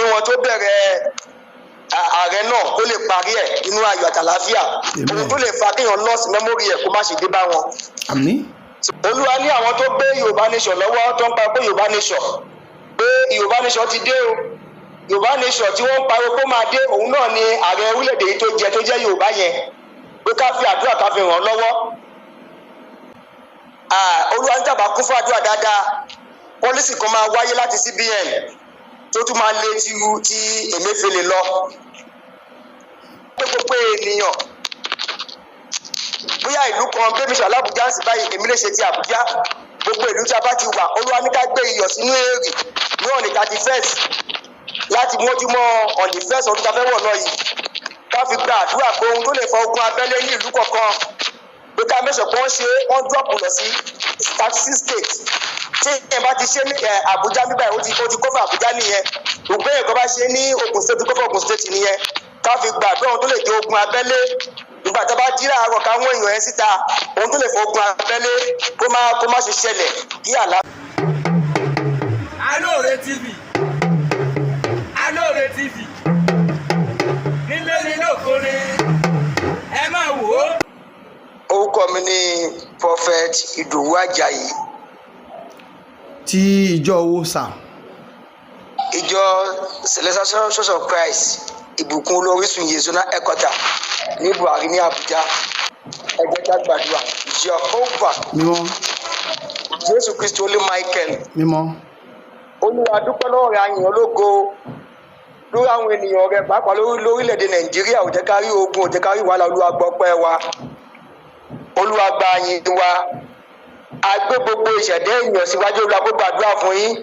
ẹ̀mí wọn tó bẹ̀rẹ̀ ààrẹ náà kó lè parí ẹ̀ inú ayọ̀ àtàlàáfíà ohun tó lè fa kéèyàn lọ́ọ̀sì mẹ́mórì ẹ̀ kó má ṣe dé bá wọn. Olúwa ní àwọn tó gbé Yorùbá Nation lọ́wọ́ tó ń pa pé Yorùbá Nation ti dé o. Yorùbá Nation tí wọ́n ń pariwo kó máa dé òun náà ni ààrẹ orílẹ̀-èdè yìí tó jẹ́ Yorùbá yẹn pé ká fi àdúrà ká fi ràn án lọ́wọ́. Olúwa ní tàbá kún fún àdúrà dáadáa pọ́lísì kan máa wáyé láti CBN tó tún máa lé ti Emefiele lọ. Gbogbo ènìyàn bóyá ìlú kan bẹ́ẹ̀ mi ṣe Abuja sí báyìí èmi lè ṣe ti Abuja gbogbo ìlú tí a bá ti wà Olúwa ní ká gbé iyọ̀ sínú èrè ní on the 31st láti mójúmọ́ on the 1st ọdún tá a fẹ́ wọ̀ náà yìí ká fi gba àdúrà pé ohun tó lè fa ogun abẹ́lé ní ìlú kọ̀ọ̀kan pé ká mẹ́sàn pé wọ́n dúrọ̀pù lọ sí 36 states tí ẹ̀ bá ti ṣe ní Abuja nígbà yìí ó ti kọ́fà Abuja nìyẹn gbogbo ẹ̀kọ́ bá ṣe ní Ogun State kọ́fà Ogun State nìyẹn ká fi gba àdúrà ohun tó lè jẹ́ ogun abẹ́lé nígbà tá a bá jí láàárọ̀ ká wọ́n èèyàn ẹ̀ síta ohun tó lè fa ogun abẹ́lé kó má ṣe ṣẹlẹ̀ kí àlá. Alore TV nílé nínú òkúni ẹ máa wò ó. Orúkọ mi ni Prophet Ìdòwú Àjàyí. Ti ìjọ wo sà? Ìjọ Celestial Church of Christ ìbùkún olórísun Yezona Ekota ní Buhari ní Abuja. Ẹ jẹ́ ká gbàdúrà. Jehovah mímọ́. Jésù Kristi olú Michael mímọ́. Olúwa dúpẹ́ lọ́wọ́ rẹ̀ àyìn ológo lórí àwọn ènìyàn rẹ̀ pàápàá lórílẹ̀‐èdè Nàìjíríà ò jẹ́ ká rí ogun ò jẹ́ ká rí wàhálà. Olúwa gbọ́ ọpẹ́ wa, Olúwa gba àyìn wa, a gbé gbogbo ìṣẹ̀dá ènìyàn síwájú. Olúwa kó gbàdúrà fún yín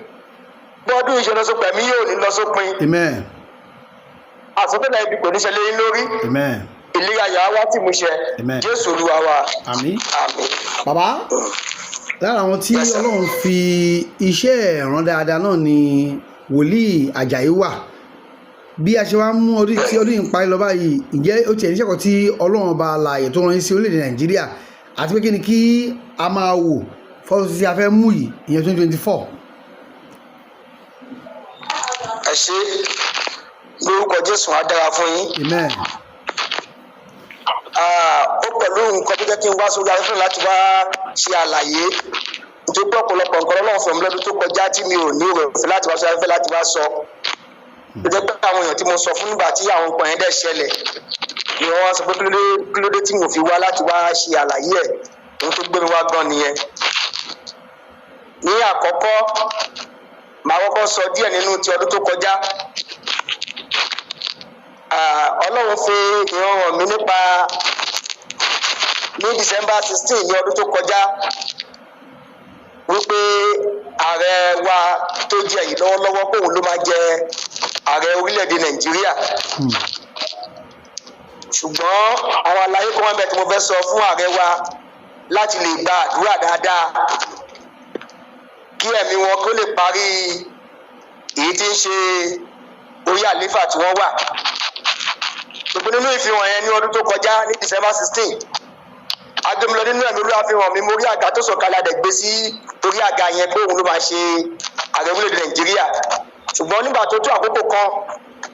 gbọ́dún ìṣẹ́lọ́sọpẹ̀ mi yóò ní lọ sópin. Amen. Àsọtẹ́lẹ̀ ibi kò ní ṣẹlẹ̀ yín lórí. Amen. Ìlérí ayọ̀ á wá tì mú ṣẹ. Amen. Jésù Olúwa wa. Àmín. Àmín. Bàbá lára àwọn tí Ọlọ́run fi iṣẹ́ ẹ̀ràn dáadáa náà ni Wòlíì Àjàyí wà. Bí a ṣe wá mú ọdún tí ọdún yìí ń parí lọ báyìí, ǹjẹ́ ó tiẹ̀ níṣẹ́ kan tí Ọlọ́run ọba alààyè tó rán yín sí orílẹ̀-èdè Nàìjíríà àti pé kí ni kí a máa wò fọ́tò tí a fẹ́ mú yìí ìyẹn 2024? Ẹ ṣé lórúkọ Jésù á dára fún yín. Amen. Ó pẹ̀lú nǹkan tó jẹ́ kí n wá sórí afẹ́fẹ́ láti wá ṣe àlàyé nítorí pé ọ̀pọ̀lọpọ̀ nǹkan Ọlọ́run fún mi lọ́dún tó kọjá tí mi ò ní ìròyìn láti wá sórí afẹ́fẹ́ láti wá sọ. Ó jẹ́ pé àwọn èèyàn tí mo sọ fún nígbà tí àwọn nǹkan yẹn dẹ̀ ṣẹlẹ̀ ni wọ́n wá sọ pé kí ló dé tí mo fi wá láti wá ṣe àlàyé ẹ̀ ohun tó gbé mi wá gan nìyẹn. Ní àkọ́kọ́ màá kọ́kọ́ sọ díẹ̀ nínú ti ọdún tó kọjá. Ọlọ́run fi ìran hàn mí nípa ní December 16 ní ọdún tó kọjá wípé ààrẹ wa tó jẹ yìí lọ́wọ́lọ́wọ́ kóun ló máa jẹ ààrẹ orílẹ̀-èdè Nàìjíríà. Ṣùgbọ́n àwọn àlàyé kan wọ́n bẹ̀ tí mo fẹ́ sọ fún ààrẹ wa láti lè gba àdúrà dáadáa kí ẹ̀mí wọn kó lè parí èyí tí ń ṣe orí àléfà tí wọ́n wà. Ṣùgbọ́n nínú ìfihàn yẹn ní ọdún tó kọjá ní December 16 agbẹmílọ nínú ẹ̀mí Olúwa fi hàn mí mo rí àga tó sọ̀kalẹ̀ àdẹ̀ gbé sí orí àga yẹn pé òun ló máa ṣe ààrẹ orílẹ̀-èdè Nàìjíríà. Ṣùgbọ́n nígbà tó tó àkókò kan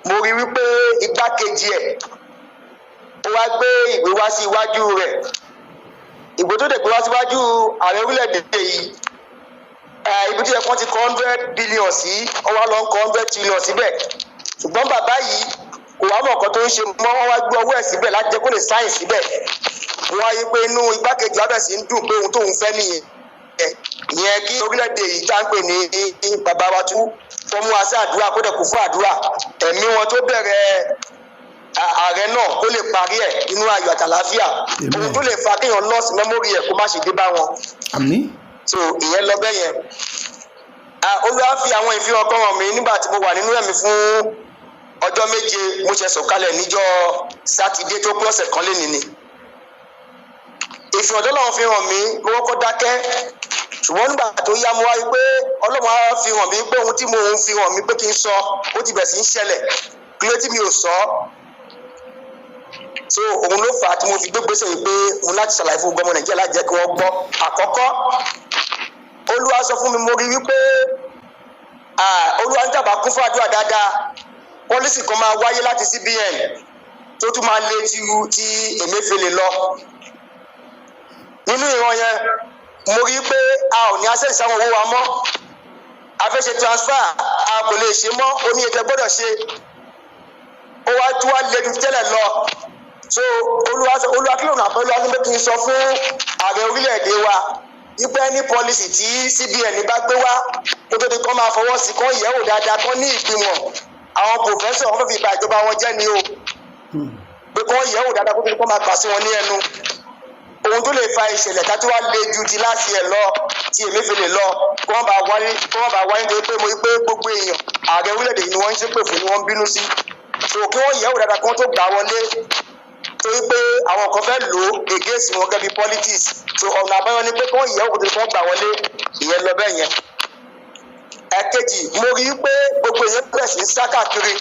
mo rí wípé igbákejì ẹ̀ ó wá gbé ìwé wá sí iwájú rẹ̀. Ìwé tó dẹ̀ gbé wá síwájú ààrẹ orílẹ̀-èdè yìí ibi tí ẹ̀kọ́ ti kọ́ 100 billion sí ọwọ́ lọ ń kọ́ 100 trillion síbẹ̀. Ṣùgbọ́n bàbá yìí kò wá mọ̀ nǹkan tó ń ṣe mọ́ wọ́n wá gbé ọwọ́ ẹ̀ síbẹ̀ láti jẹ́ kó lè sáyìn síbẹ̀. Wọ́n á yí pé inú igbákejì abẹ́ sí ń dùn pé ohun tóun fẹ́ nìyẹn. Ìyẹn kí orílẹ̀-èdè yìí tá ń pè ní bàbá wa tú fọ́mú asẹ́ àdúrà kó dẹ̀ kú fún àdúrà ẹ̀mí wọn tó bẹ̀rẹ̀ ààrẹ náà kó lè parí ẹ̀ nínú ayọ̀ àtàlàáfíà ohun tó lè fa kéèyàn lọ́ọ̀sì mẹ́mórì ẹ̀ kó má ṣe dé bá wọn. Àmín. So ìyẹn lọ bẹ́ẹ̀ yẹn. Olúwa fi àwọn ìfihàn kan hàn mí nígbà tí mo wà nínú ẹ̀mí fún ọjọ́ méje mo ṣe sọ̀kalẹ̀ níjọ́ Sátidé tó pé ọ̀sẹ̀ kan lénìí ni. Ìfihàn tó lọ́wọ́ fi hàn mí mo kọ́kọ́ dákẹ́ ṣùgbọ́n nígbà tó yá mo wá rí pé Ọlọ́run á fi hàn mí pé ohun tí mo ń fi hàn mí pé kí n sọ ó ti bẹ̀ sí ń ṣẹlẹ̀ kí ló tí mi ò sọ. So òun ló fà á tí mo fi gbégbèsè yìí pé òun láti ṣàlàyé fún gbọmọ Nàìjíríà láti jẹ́ kí wọ́n gbọ́. Àkọ́kọ́ Olúwa sọ fún mi mo rí wípé Olúwa ń tàbá kún fún àdúrà dáadáa pọ́lísì kan máa wáyé láti CBN tó tún máa lé ti Emefiele lọ. Nínú ìran yẹn mo rí pé a ò ní access àwọn owó wa mọ́, a fẹ́ ṣe transfer a kò lè ṣe mọ́, ó ní ètò gbọ́dọ̀ ṣe, ó wá tún wá lé ju tẹ́lẹ̀ lọ. So olúwa kí ló nà pẹ́lú ọdún méjì sọ fún ààrẹ orílẹ̀-èdè wa wípé ní pọ́lísì tí CBN bá gbé wá kó tó di kán máa fọwọ́ sí kán yẹ̀wò dáadáa kán ní ìgbìmọ̀ àwọn pòfẹ́sọ̀ wọn fẹ́ fi bà ìjọba wọn jẹ́ ni o, pé kán yẹ̀wò dáadáa kó tó di kán máa gbà sí wọn ní ẹnu. Ohun tó lè fa ìṣẹ̀lẹ̀ ká tó wá le ju ti láti ẹ̀ lọ ti Emefiele lọ kó wọ́n bá wáyé nítorí pé mo rí pé gbogbo èèyàn ààrẹ orílẹ̀-èdè yìí ni wọ́n ń ṣépè fún ni wọ́n ń bínú sí. So kí wọ́n yẹ̀wò dáadáa kán tó gbà wọlé torí pé àwọn kan fẹ́ lò ó against wọn gẹ́gẹ́ bí politics. So ọ̀nà àbáyọ ni pé kí wọ́n yẹ̀wò kó tó gbà wọlé, ìyẹn lọ bẹ́ẹ̀ yẹn. Ẹ̀kejì mo rí pé gbogbo èèyàn bẹ̀rẹ̀ sí ń sá káàkiri.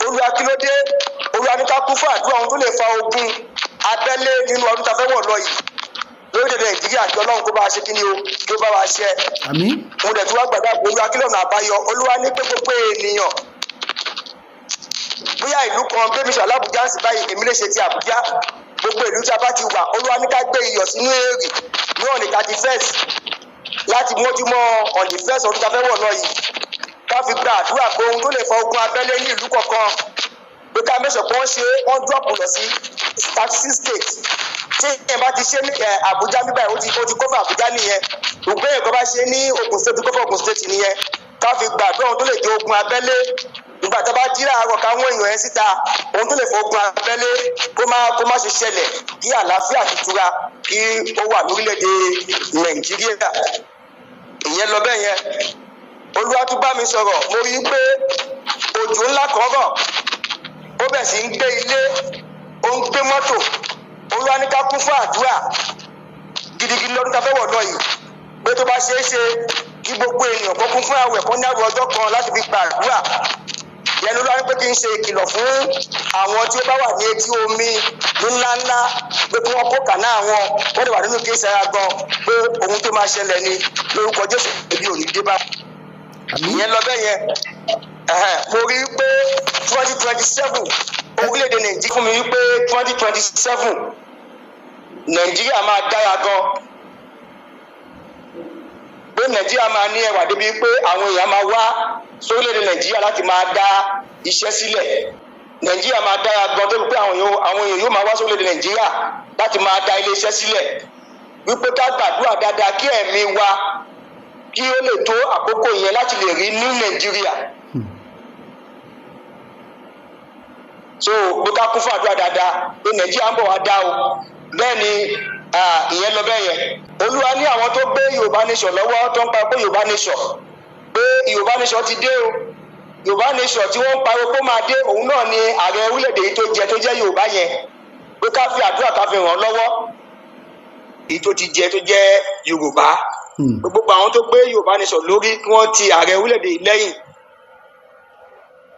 Olúwa kí ló dé? Olúwa ní ká kú fún àdúrà ohun tó lè fa ogun abẹ́lé nínú ọdún tá a fẹ́ wọ̀ lọ yìí lórílẹ̀-èdè Nàìjíríà kí Ọlọ́run kó bá wa ṣe kí ni o, kí ó bá wa ṣe. Mo dẹ̀ tí wàá gbàgbà pé Olúwa kí lọ́nà àbáyọ. Olúwa ní pé gbogbo ènìyàn bóyá ìlú kan gbé mi sọ l'Abuja sí báyìí èmi lè ṣe ti Abuja, gbogbo ìlú tí a bá ti wà Olúwa ní ká gbé iyọ̀ sínú èrì ní on the 31st láti mójúmọ́ on the 1st ọdún tá a fẹ́ wọ̀ lọ yìí, ká fi gba àdúrà pé ohun tó lè fa ogun abẹ́lé ní ìlú kọ̀ọ̀kan pé ká mẹ́sàn pé wọ́n drop lọ sí 36 states. Tí ẹ̀ bá ti ṣe ní Abuja nígbà ó ti kọ́fà Abuja nìyẹn, gbogbo ẹ̀kọ́ bá ṣe ní Ogun State kọ́fà Ogun State nìyẹn, ká fi gba àdúrà ohun tó lè jẹ́ ogun abẹ́lé nígbà tá a bá jí láàárọ̀ ká wọ́n èèyàn yẹn síta, ohun tó lè fọ ogun abẹ́lé kó má ṣe ṣẹlẹ̀, kí àlàáfíà tuntun kí ó wà lórílẹ̀‐èdè Nàìjíríà. Ìyẹn lọ bẹ́ẹ̀ yẹn. Olúwa tún bá mi sọ̀rọ̀, mo rí i pé òjò ńlá kan rọ̀, ó bẹ̀ sí ń gbé ilé, ó ń gbé mọ́tò. Olúwa ní ká kún fún àdúrà gidigidi lọ́dún tá a fẹ́ wọ̀ lọ yìí, pé tó bá ṣeé ṣe kí gbogbo ènìyàn kó kún fún àwẹ̀ kó ní àwẹ̀ ọjọ́ kan láti fi gba àdúrà. Ìyẹn Olúwa ní pé kí n ṣe ìkìlọ̀ fún àwọn tí ó bá wà ní etí omi ńláńlá pé kí wọ́n kó kàná àwọn wọ́n lè wà nínú kéésì ara gan pé ohun tó máa ṣẹlẹ̀ ni lórúkọ Jésù ebi ò ní dé bá. Ìyẹn lọ bẹ́ẹ̀ yẹn. Mo rí i pé 2027 orílẹ̀-èdè Nàìjíríà fún mi wípé 2027 Nàìjíríà máa dára gan, pé Nàìjíríà máa ní ẹwà débi pé àwọn èèyàn máa wá sórílẹ̀-èdè Nàìjíríà láti máa dá iṣẹ́ sílẹ̀. Nàìjíríà máa dára gan débi pé àwọn èèyàn yóò máa wá sórílẹ̀-èdè Nàìjíríà láti máa dá ilé iṣẹ́ sílẹ̀. Wípé ká gbàdúrà dáadáa kí ẹ̀mí wa kí ó lè tó àkókò yẹn láti lè rí ní Nàìjíríà. So pé ká kún fún àdúrà dáadáa pé Nàìjíríà ń bọ̀ wá dá o. Bẹ́ẹ̀ ni ìyẹn lọ bẹ́ẹ̀ yẹn. Olúwa ní àwọn tó gbé Yoruba Nation lọ́wọ́ tó ń pa pé Yoruba Nation ti dé o. Yoruba Nation tí wọ́n ń pariwo pé máa dé, òun náà ni ààrẹ orílẹ̀-èdè yìí tó jẹ́ Yorùbá yẹn, pé ká fi àdúrà ká fi ràn lọ́wọ́ èyí tó jẹ́ Yorùbá. Gbogbo àwọn tó gbé Yoruba Nation lórí kí wọ́n ti ààrẹ orílẹ̀-èdè yìí lẹ́yìn.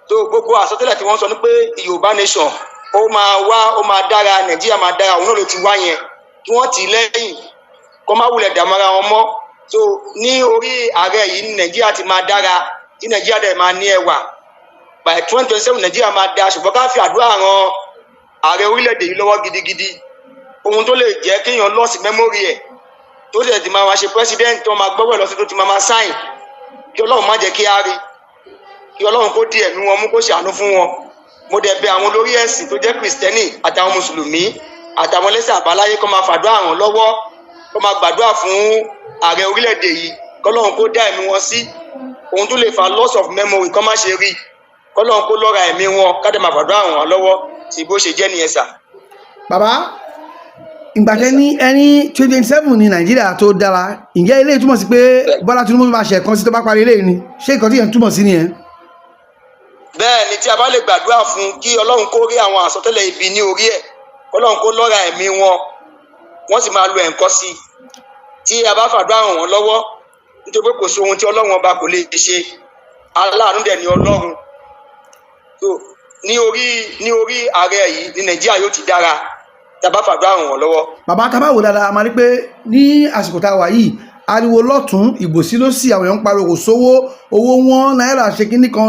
tó gbogbo àsọtẹ́lẹ̀ tí wọ́n sọ ní pé Yorùbá Nation ó máa dára, Nàìjíríà máa dára, òun náà ló ti wá yẹn, kí wọ́n tì í lẹ́yìn kó má wulẹ̀ dààmú ara wọn mọ́. so ní orí ààrẹ yìí ní Nàìjíríà ti máa dára, tí Nàìjíríà dẹ̀ máa ní ẹwà. by 2027 Nàìjíríà máa dáa, ṣùgbọ́n ká fi àdúrà ran ààrẹ orílẹ̀-èdè yìí lọ́wọ́ gidigidi. ohun tó lè jẹ́ kéèyàn lọ́ọ̀sì mẹ́mórì ẹ̀ tó sì ti máa ṣe president tó máa gbọ́wọ́ lọ sí tó ti máa sáìn, kí Ọlọ́run má jẹ́ kí á rí, kí Ọlọ́run kó di ẹ̀mí wọn mú, kó ṣàánú fún wọn. mo dẹ̀ bẹ̀ àwọn olórí ẹ̀sìn tó jẹ́ Kristẹni àtàwọn Mùsùlùmí àtàwọn ẹlẹ́sìn àbáláyé kó máa fàdúrà ràn lọ́wọ́, kó máa gbàdúrà fún ààrẹ orílẹ̀-èdè yìí, kí Ọlọ́run kó dá ẹ̀mí wọn sí. ohun tó lè fa loss of memory kó má ṣe rí, kí Ọlọ́run kó lọ́ra ẹ̀mí wọn, ká dẹ̀ máa fàdúrà ràn wọ́n lọ́wọ́ sí bó ṣe jẹ́ nìyẹn sà. Bàbá, ìgbàtẹ́ ní ẹni 2027 ní Nàìjíríà tó dára, ǹjẹ́ ilé túmọ̀ sí pé Bọ́lá Tinubu máa ṣe ẹ̀kan sí tó bá parí ilé ni? Ṣé ìkan tí yẹn túmọ̀ sí nìyẹn? bẹ́ẹ̀ ni, tí a bá lè gbàdúrà fún kí Ọlọ́run kó rí àwọn àsọtẹ́lẹ̀ ibi ní orí ẹ̀, Ọlọ́run kó lọ́ra ẹ̀mí wọn, wọ́n sì máa lo ẹ̀ǹkan sí i. tí a bá fàdúrà ràn wọ́n lọ́wọ́, nítorí pé kò sí ohun tí Ọlọ́run ọba kò lè ṣe, aláàánú dẹ̀ ni Ọlọ́run. so ní orí ààrẹ yìí ní Nàìjíríà yóò ti dára tá a bá fàdúrà ràn wọ́n lọ́wọ́. Bàbá, tá bá wò dáadáa, a máa rí pé ní àsìkò tá a wà yìí ariwo lọ́tún ìgbòsí ló sì àwọn èèyàn ń pariwo kò sówó owó wọn náírà ṣe kínní kan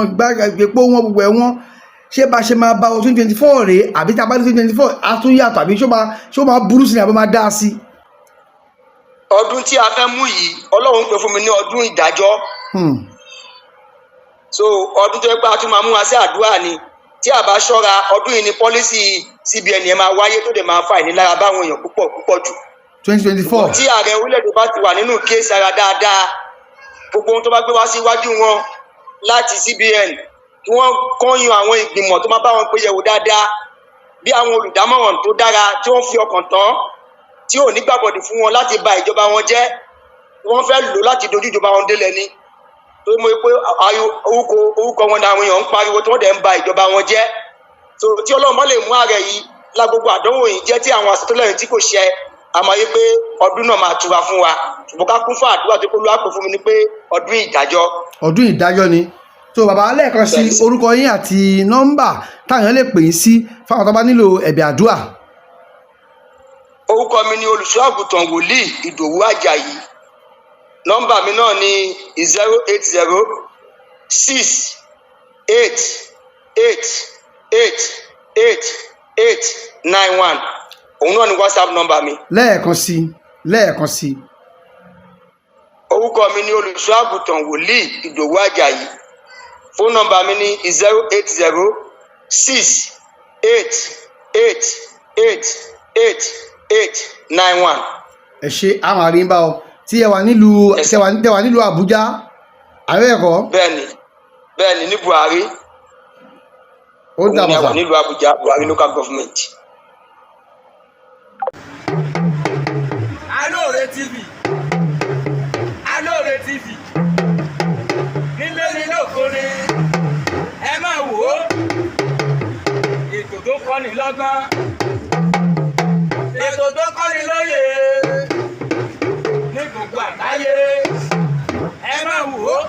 gbégbó wọn gbogbo ẹ̀ wọ́n ṣé bá ṣe máa bá 2024 rèé àbí tá a bá ní 2024 á tún yàtọ̀ àbí ṣó máa burú sí ni àbí máa dá sí. ọdún tí a fẹ́ mú yìí ọlọ́run pè fún mi ní ọdún ìdájọ́ so ọdún tó yẹ pé a tún máa mú wa sí àdúrà ni tí a bá ṣọ́ra ọdún yìí ni pọ́lísì CBN yẹn máa wáyé tó dẹ̀ máa fa ìnilára báwọn èèyàn púpọ̀ jù. 2024. tí ààrẹ orílẹ̀-èdè bá ti wà nínú kéésì ara dáadáa gbogbo ohun tó bá gbé wá síwájú wọn láti CBN kí wọ́n kọ́yìn àwọn ìgbìmọ̀ tó máa bá wọn pé yẹ̀wò dáadáa bí àwọn olùdámọ̀ràn tó dára tí wọ́n fi ọkàn tán tí ò ní gbàbọ̀dì fún wọn láti ba ìjọba wọn jẹ́ wọ́n fẹ́ lò láti dojú ìjọba wọn délẹ̀ ni torí mo rí pé orúkọ wọn ni àwọn èèyàn ń pariwo tí wọ́n dẹ̀ ń ba ìjọba wọn jẹ́ so tí Ọlọ́run bá lè mú ààrẹ yìí lágbogbo àdánwò yìí jẹ́ tí àwọn àsọtẹ́lẹ̀ tí kò ṣẹ àmọ́ yí pé ọdún náà máa tura fún wa ṣùgbọ́n ká kún fún àdúrà tó kó lóàpọ̀ fún mi ni pé ọdún ìdájọ́. ọdún ìdájọ́ ni tó bàbá lẹ́ẹ̀kan sí orúkọ yín àti nọ́mbà táwọn lè pè yín sí fáwọn tó bá nílò ẹ̀bẹ̀ àdúrà. orúkọ mi ni olùṣọ́ àgùntàn wòlíì Ìdòwú Àjàyí nọ́mbà mi náà ni 08068888891 òun náà ni WhatsApp nọ́mbà mi. lẹ́ẹ̀kan sí. orúkọ mi ni olùṣọ́ àgùntàn wòlíì Ìdòwú Àjàyí fóònù nọ́mbà mi ni 08068888891. ẹ ṣe àwọn àríyìnbá ọ tí ẹ wà nílùú Abuja ààrẹ ẹ̀kọ́. bẹ́ẹ̀ni ní Buhari ó dàbọ̀ sá nílùú Abuja Buhari local government. Alore TV nílé nílò kórè ẹ máa wò ó ètò tó kọ́ni lọ́gbọ́n ètò tó kọ́ni lóye ní gbogbo àgbáyé ẹ máa wò ó.